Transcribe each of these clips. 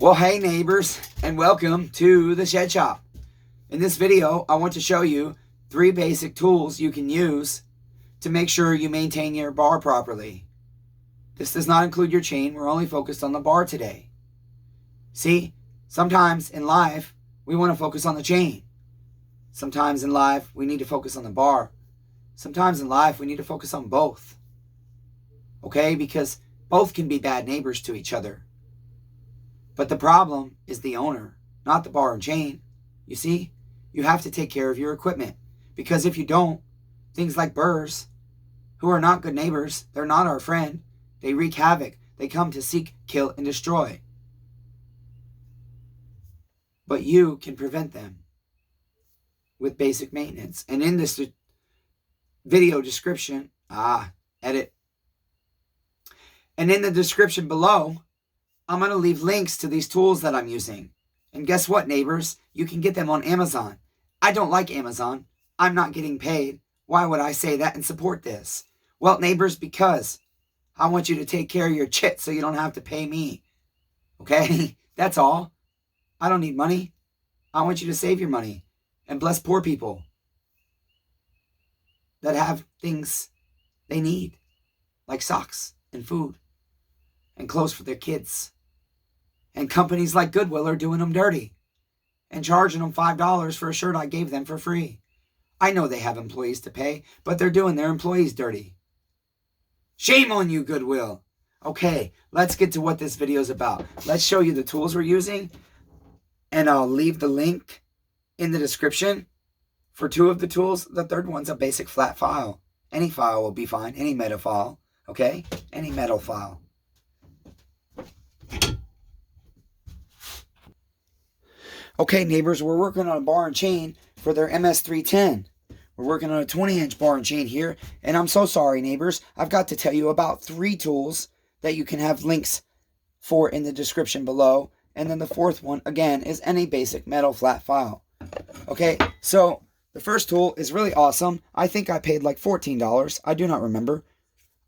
Well, hey neighbors, and welcome to the Shed Shop. In this video, I want to show you 3 basic tools you can use to make sure you maintain your bar properly. This does not include your chain. We're only focused on the bar today. See, sometimes in life, we want to focus on the chain. Sometimes in life, we need to focus on the bar. Sometimes in life, we need to focus on both. Okay? Because both can be bad neighbors to each other. But the problem is the owner, not the bar and chain. You see, you have to take care of your equipment. Because if you don't, things like burrs, who are not good neighbors, they're not our friend. They wreak havoc. They come to seek, kill, and destroy. But you can prevent them with basic maintenance. And in this video description, edit. And in the description below, I'm going to leave links to these tools that I'm using. And guess what, neighbors? You can get them on Amazon. I don't like Amazon. I'm not getting paid. Why would I say that and support this? Well, neighbors, because I want you to take care of your chit so you don't have to pay me. Okay? That's all. I don't need money. I want you to save your money and bless poor people that have things they need, like socks and food and clothes for their kids. And companies like Goodwill are doing them dirty and charging them $5 for a shirt I gave them for free. I know they have employees to pay, but they're doing their employees dirty. Shame on you, Goodwill. Okay, let's get to what this video is about. Let's show you the tools we're using, and I'll leave the link in the description for 2 of the tools. The third one's a basic flat file. Any file will be fine, any metal file, okay? Any metal file. Okay, neighbors, we're working on a bar and chain for their MS310. We're working on a 20-inch bar and chain here, and I'm so sorry, neighbors. I've got to tell you about 3 tools that you can have links for in the description below, and then the 4th one, again, is any basic metal flat file. Okay, so the first tool is really awesome. I think I paid like $14. I do not remember.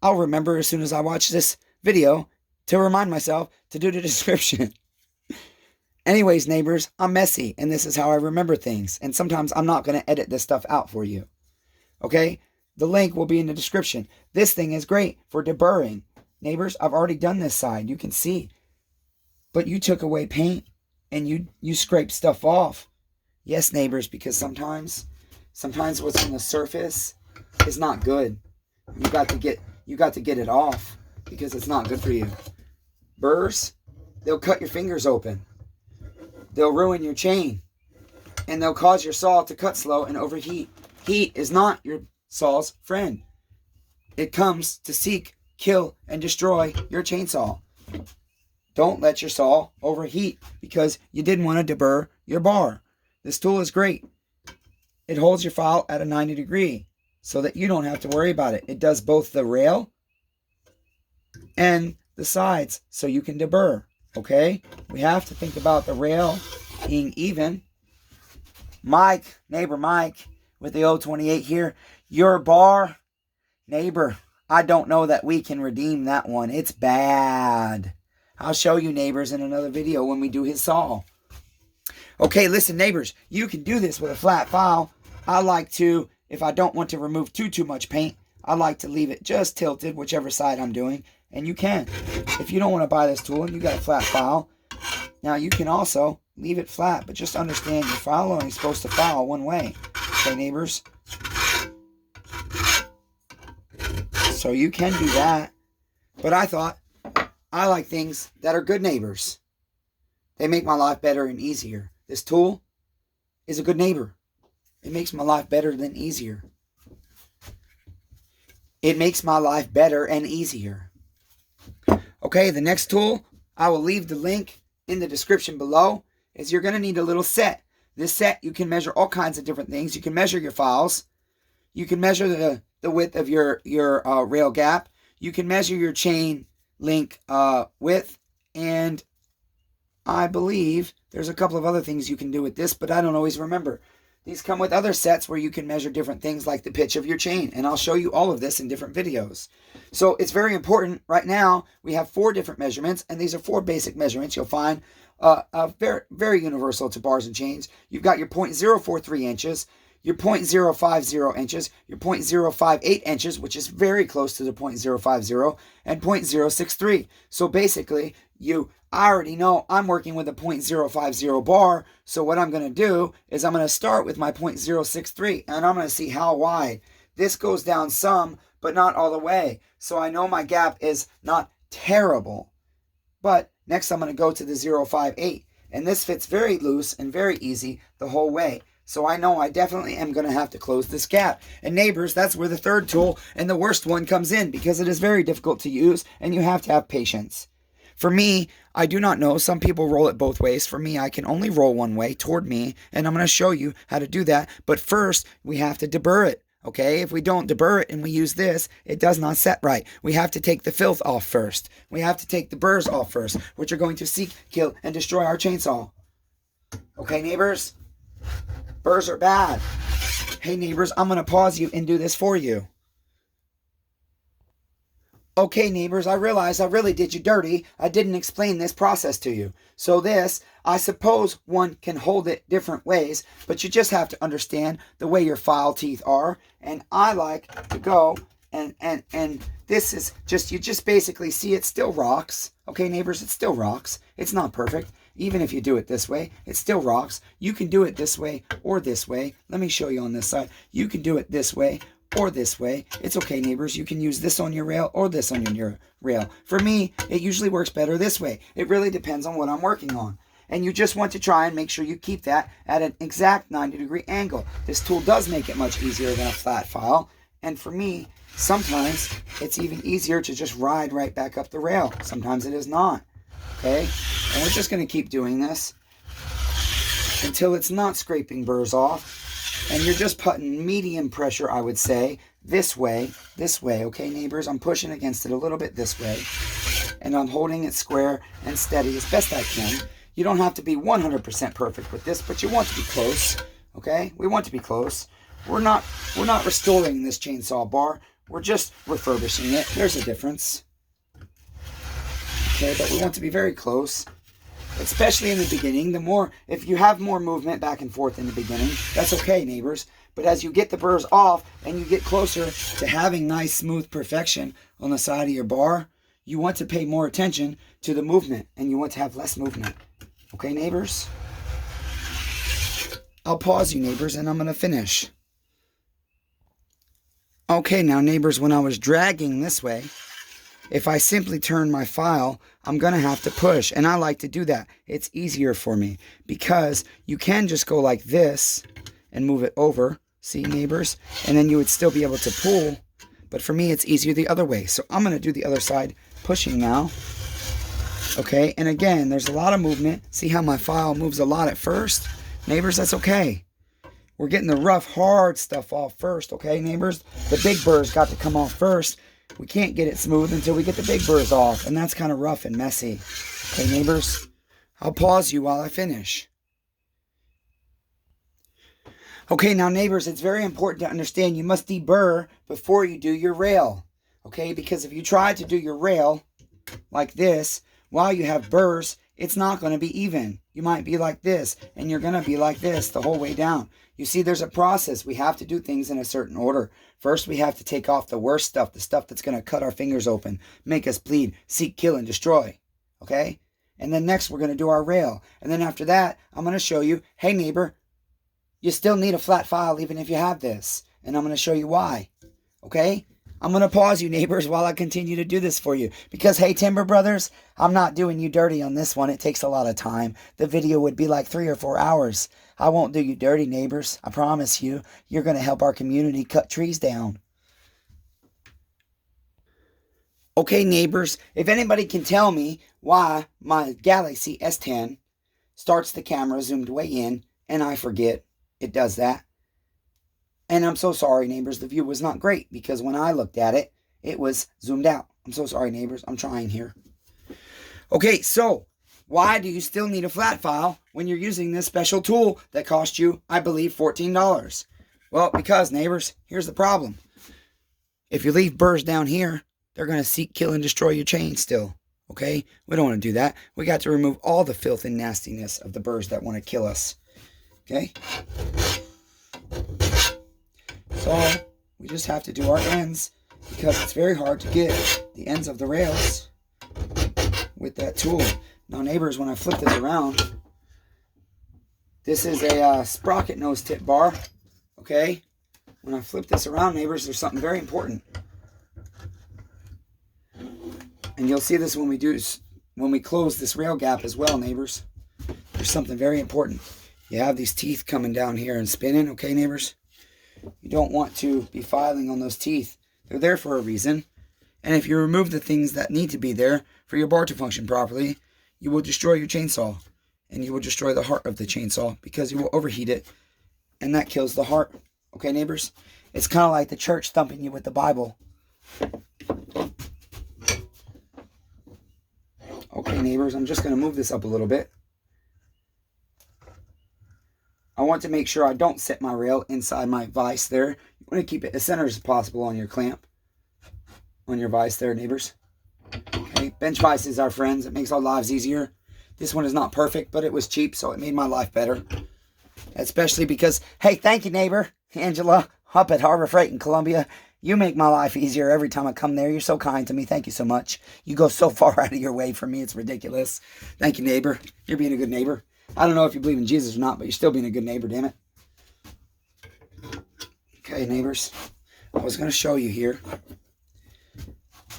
I'll remember as soon as I watch this video to remind myself to do the description. Anyways, neighbors, I'm messy, and this is how I remember things. And sometimes I'm not going to edit this stuff out for you. Okay? The link will be in the description. This thing is great for deburring. Neighbors, I've already done this side. You can see. But you took away paint, and you scraped stuff off. Yes, neighbors, because sometimes what's on the surface is not good. You got to get it off because it's not good for you. Burrs, they'll cut your fingers open. They'll ruin your chain, and they'll cause your saw to cut slow and overheat. Heat is not your saw's friend. It comes to seek, kill, and destroy your chainsaw. Don't let your saw overheat because you didn't want to deburr your bar. This tool is great. It holds your file at a 90 degree so that you don't have to worry about it. It does both the rail and the sides so you can deburr. Okay, we have to think about the rail being even. Mike, neighbor Mike, with the 028 here. Your bar, neighbor, I don't know that we can redeem that one. It's bad. I'll show you, neighbors, in another video when we do his saw. Okay, listen, neighbors, you can do this with a flat file. I like to, if I don't want to remove too much paint, I like to leave it just tilted, whichever side I'm doing. And you can. If you don't want to buy this tool and you got a flat file, now you can also leave it flat, but just understand your file only is supposed to file one way. Okay, neighbors? So you can do that. But I like things that are good neighbors. They make my life better and easier. This tool is a good neighbor. It makes my life better and easier. It makes my life better and easier. Okay, the next tool, I will leave the link in the description below, is you're going to need a little set. This set, you can measure all kinds of different things. You can measure your files. You can measure the width of your rail gap. You can measure your chain link width. And I believe there's a couple of other things you can do with this, but I don't always remember. These come with other sets where you can measure different things like the pitch of your chain. And I'll show you all of this in different videos. So it's very important. Right now, we have 4 different measurements. And these are 4 basic measurements you'll find very, very universal to bars and chains. You've got your 0.043 inches, your 0.050 inches, your 0.058 inches, which is very close to the 0.050, and 0.063. So basically, I already know I'm working with a 0.050 bar, so what I'm going to do is I'm going to start with my 0.063, and I'm going to see how wide. This goes down some, but not all the way. So I know my gap is not terrible. But next I'm going to go to the 0.58, and this fits very loose and very easy the whole way. So I know I definitely am going to have to close this gap. And neighbors, that's where the third tool and the worst one comes in, because it is very difficult to use and you have to have patience. For me, I do not know. Some people roll it both ways. For me, I can only roll one way toward me, and I'm going to show you how to do that. But first, we have to deburr it. Okay, if we don't deburr it and we use this, it does not set right. We have to take the filth off first. We have to take the burrs off first, which are going to seek, kill, and destroy our chainsaw. Okay, neighbors? Burrs are bad. Hey, neighbors, I'm going to pause you and do this for you. Okay, neighbors, I realize I really did you dirty. I didn't explain this process to you. So this, I suppose one can hold it different ways, but you just have to understand the way your file teeth are. And I like to go and this is just, you just basically see it still rocks. Okay, neighbors, it still rocks. It's not perfect. Even if you do it this way, it still rocks. You can do it this way or this way. Let me show you on this side. You can do it this way or this way. It's okay, neighbors. You can use this on your rail or this on your rail. For me, it usually works better this way. It really depends on what I'm working on. And you just want to try and make sure you keep that at an exact 90-degree angle. This tool does make it much easier than a flat file. And for me, sometimes it's even easier to just ride right back up the rail. Sometimes it is not. Okay? And we're just going to keep doing this until it's not scraping burrs off. And you're just putting medium pressure, I would say, this way, okay, neighbors? I'm pushing against it a little bit this way. And I'm holding it square and steady as best I can. You don't have to be 100% perfect with this, but you want to be close, okay? We want to be close. We're not restoring this chainsaw bar. We're just refurbishing it. There's a difference. Okay, but we want to be very close, especially in the beginning. If you have more movement back and forth in the beginning, that's okay, neighbors. But as you get the burrs off and you get closer to having nice, smooth perfection on the side of your bar, you want to pay more attention to the movement and you want to have less movement. Okay, neighbors? I'll pause you, neighbors, and I'm going to finish. Okay, now, neighbors, when I was dragging this way, if I simply turn my file, I'm going to have to push. And I like to do that. It's easier for me because you can just go like this and move it over. See, neighbors? And then you would still be able to pull. But for me, it's easier the other way. So I'm going to do the other side pushing now. Okay, and again, there's a lot of movement. See how my file moves a lot at first? Neighbors, that's okay. We're getting the rough, hard stuff off first, okay, neighbors? The big burrs got to come off first. We can't get it smooth until we get the big burrs off, and that's kind of rough and messy. Okay, neighbors? I'll pause you while I finish. Okay, now, neighbors, it's very important to understand you must deburr before you do your rail. Okay, because if you try to do your rail like this while you have burrs, it's not going to be even. You might be like this, and you're going to be like this the whole way down. You see, there's a process. We have to do things in a certain order. First, we have to take off the worst stuff, the stuff that's going to cut our fingers open, make us bleed, seek, kill, and destroy. Okay? And then next, we're going to do our rail. And then after that, I'm going to show you, hey, neighbor, you still need a flat file even if you have this. And I'm going to show you why. Okay? I'm going to pause you, neighbors, while I continue to do this for you. Because, hey, Timber Brothers, I'm not doing you dirty on this one. It takes a lot of time. The video would be like 3 or 4 hours. I won't do you dirty, neighbors. I promise you. You're going to help our community cut trees down. Okay, neighbors, if anybody can tell me why my Galaxy S10 starts the camera zoomed way in, and I forget it does that. And I'm so sorry, neighbors. The view was not great because when I looked at it, it was zoomed out. I'm so sorry, neighbors. I'm trying here. Okay, so why do you still need a flat file when you're using this special tool that cost you, I believe, $14? Well, because, neighbors, here's the problem. If you leave burrs down here, they're going to seek, kill, and destroy your chain still. Okay? We don't want to do that. We got to remove all the filth and nastiness of the burrs that want to kill us. Okay? So, we just have to do our ends because it's very hard to get the ends of the rails with that tool. Now, neighbors, when I flip this around, this is a sprocket nose tip bar. Okay? When I flip this around, neighbors, there's something very important. And you'll see this when we close this rail gap as well, neighbors. There's something very important. You have these teeth coming down here and spinning, okay, neighbors? You don't want to be filing on those teeth. They're there for a reason. And if you remove the things that need to be there for your bar to function properly, you will destroy your chainsaw. And you will destroy the heart of the chainsaw because you will overheat it. And that kills the heart. Okay, neighbors? It's kind of like the church thumping you with the Bible. Okay, neighbors, I'm just going to move this up a little bit. I want to make sure I don't set my rail inside my vise there. You want to keep it as center as possible on your clamp. On your vise there, neighbors. Okay, bench vices are friends. It makes our lives easier. This one is not perfect, but it was cheap, so it made my life better. Especially because, hey, thank you, neighbor. Angela, up at Harbor Freight in Columbia. You make my life easier every time I come there. You're so kind to me. Thank you so much. You go so far out of your way for me. It's ridiculous. Thank you, neighbor. You're being a good neighbor. I don't know if you believe in Jesus or not, but you're still being a good neighbor, damn it. Okay, neighbors. I was going to show you here.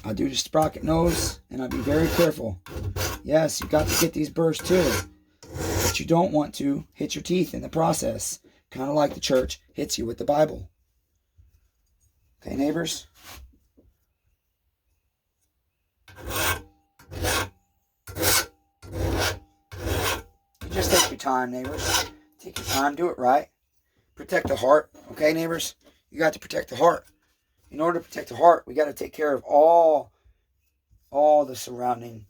I'll do the sprocket nose, and I'll be very careful. Yes, you got to get these burrs too. But you don't want to hit your teeth in the process. Kind of like the church hits you with the Bible. Okay, neighbors? Just take your time, neighbors. Take your time. Do it right. Protect the heart. Okay, neighbors? You got to protect the heart. In order to protect the heart, we got to take care of all the surrounding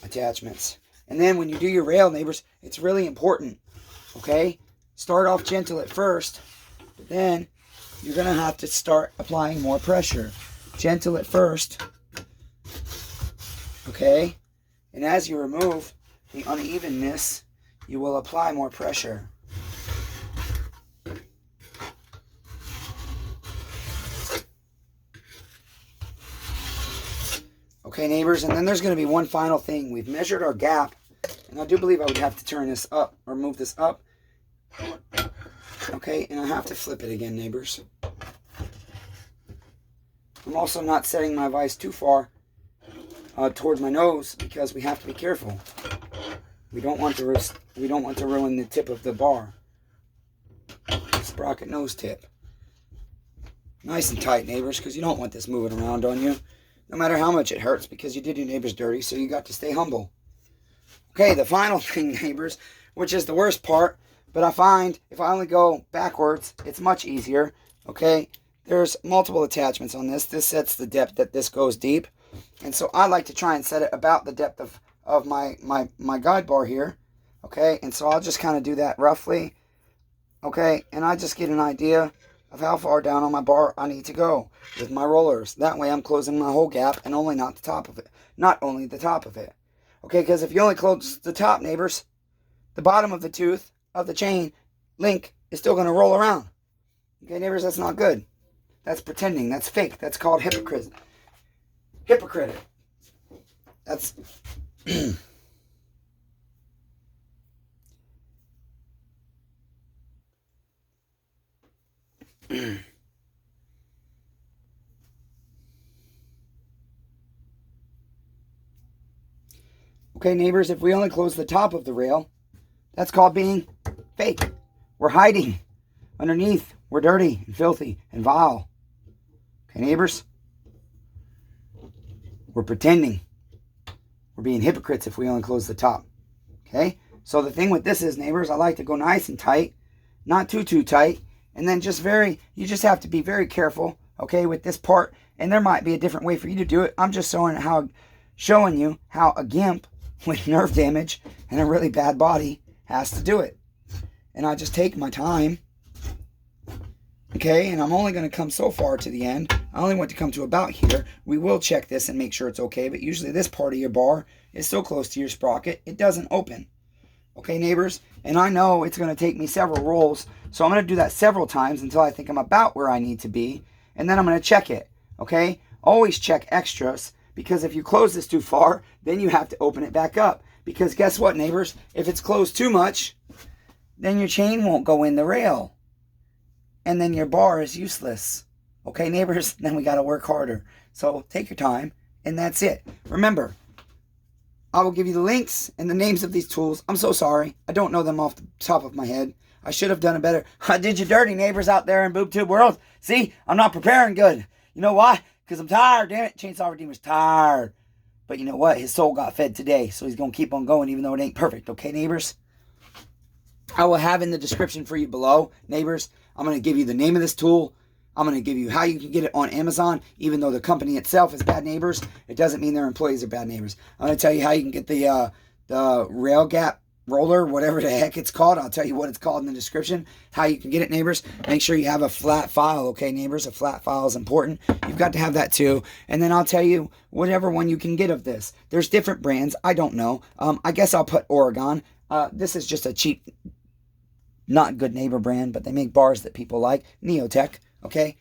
attachments. And then when you do your rail, neighbors, it's really important. Okay? Start off gentle at first, but then you're going to have to start applying more pressure. Gentle at first. Okay? And as you remove the unevenness, you will apply more pressure. Okay, neighbors, and then there's going to be one final thing. We've measured our gap, and I do believe I would have to turn this up or move this up. Okay, and I have to flip it again, neighbors. I'm also not setting my vise too far towards my nose because we have to be careful. We don't want to ruin the tip of the bar. Sprocket nose tip. Nice and tight, neighbors, because you don't want this moving around on you. No matter how much it hurts, because you did your neighbors dirty, so you got to stay humble. Okay, the final thing, neighbors, which is the worst part, but I find if I only go backwards, it's much easier. Okay, there's multiple attachments on this. This sets the depth that this goes deep. And so I like to try and set it about the depth of my guide bar here. Okay, and so I'll just kind of do that roughly. Okay, and I just get an idea of how far down on my bar I need to go with my rollers. That way I'm closing my whole gap and only not the top of it. Not only the top of it. Okay, because if you only close the top, neighbors, the bottom of the tooth of the chain link is still going to roll around. Okay, neighbors, that's not good. That's pretending. That's fake. That's called hypocrite. Hypocrite. That's... Okay, neighbors, if we only close the top of the rail, that's called being fake. We're hiding. Underneath, we're dirty and filthy and vile. Okay, neighbors? We're pretending. We're being hypocrites if we only close the top. Okay? So the thing with this is, neighbors, I like to go nice and tight. Not too tight. And then you just have to be very careful, okay, with this part. And there might be a different way for you to do it. I'm just showing you how a gimp with nerve damage and a really bad body has to do it. And I just take my time. Okay, and I'm only going to come so far to the end. I only want to come to about here. We will check this and make sure it's okay, but usually this part of your bar is so close to your sprocket, it doesn't open. Okay, neighbors? And I know it's going to take me several rolls, so I'm going to do that several times until I think I'm about where I need to be, and then I'm going to check it. Okay? Always check extras, because if you close this too far, then you have to open it back up. Because guess what, neighbors? If it's closed too much, then your chain won't go in the rail. And then your bar is useless. Okay, neighbors? Then we got to work harder. So take your time, and that's it. Remember, I will give you the links and the names of these tools. I'm so sorry. I don't know them off the top of my head. I should have done it better. I did you dirty, neighbors out there in BoobTube world. See, I'm not preparing good. You know why? Because I'm tired, damn it. Chainsaw Redeemer's tired. But you know what? His soul got fed today, so he's going to keep on going even though it ain't perfect. Okay, neighbors? I will have in the description for you below, neighbors. I'm going to give you the name of this tool. I'm going to give you how you can get it on Amazon. Even though the company itself is bad neighbors, it doesn't mean their employees are bad neighbors. I'm going to tell you how you can get the rail gap roller, whatever the heck it's called. I'll tell you what it's called in the description, how you can get it, neighbors. Make sure you have a flat file, okay, neighbors? A flat file is important. You've got to have that too. And then I'll tell you whatever one you can get of this. There's different brands. I don't know. I guess I'll put Oregon. This is just a cheap, not good neighbor brand, but they make bars that people like. Neotech, okay?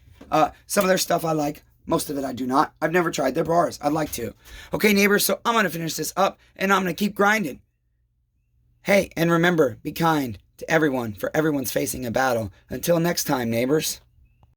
Some of their stuff I like. Most of it I do not. I've never tried their bars. I'd like to. Okay, neighbors, so I'm going to finish this up, and I'm going to keep grinding. Hey, and remember, be kind to everyone, for everyone's facing a battle. Until next time, neighbors.